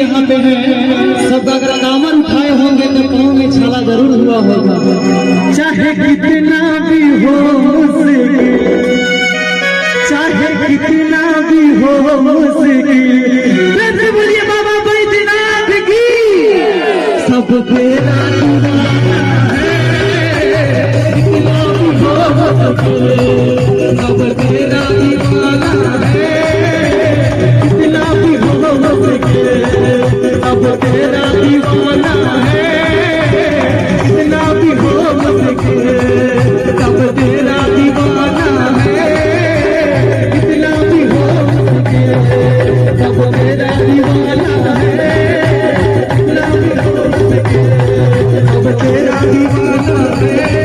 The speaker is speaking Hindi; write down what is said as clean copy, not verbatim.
यहाँ पे है, सब अगर कामन उठाए होंगे तो पाँव में छाला जरूर हुआ होगा। चाहे कितना भी हो मुश्किल, चाहे कितना भी हो मुश्किल, वैसे बोलिए बाबा बैद्यनाथ की। सब तेरा सब तेरा दीवाना है, कितना भी हो सके अब तेरा दीवाना है, कितना भी हो सके अब तेरा दीवाना है, कितना भी हो सके अब तेरा दीवाना है, कितना भी हो सके अब तेरा दीवाना है।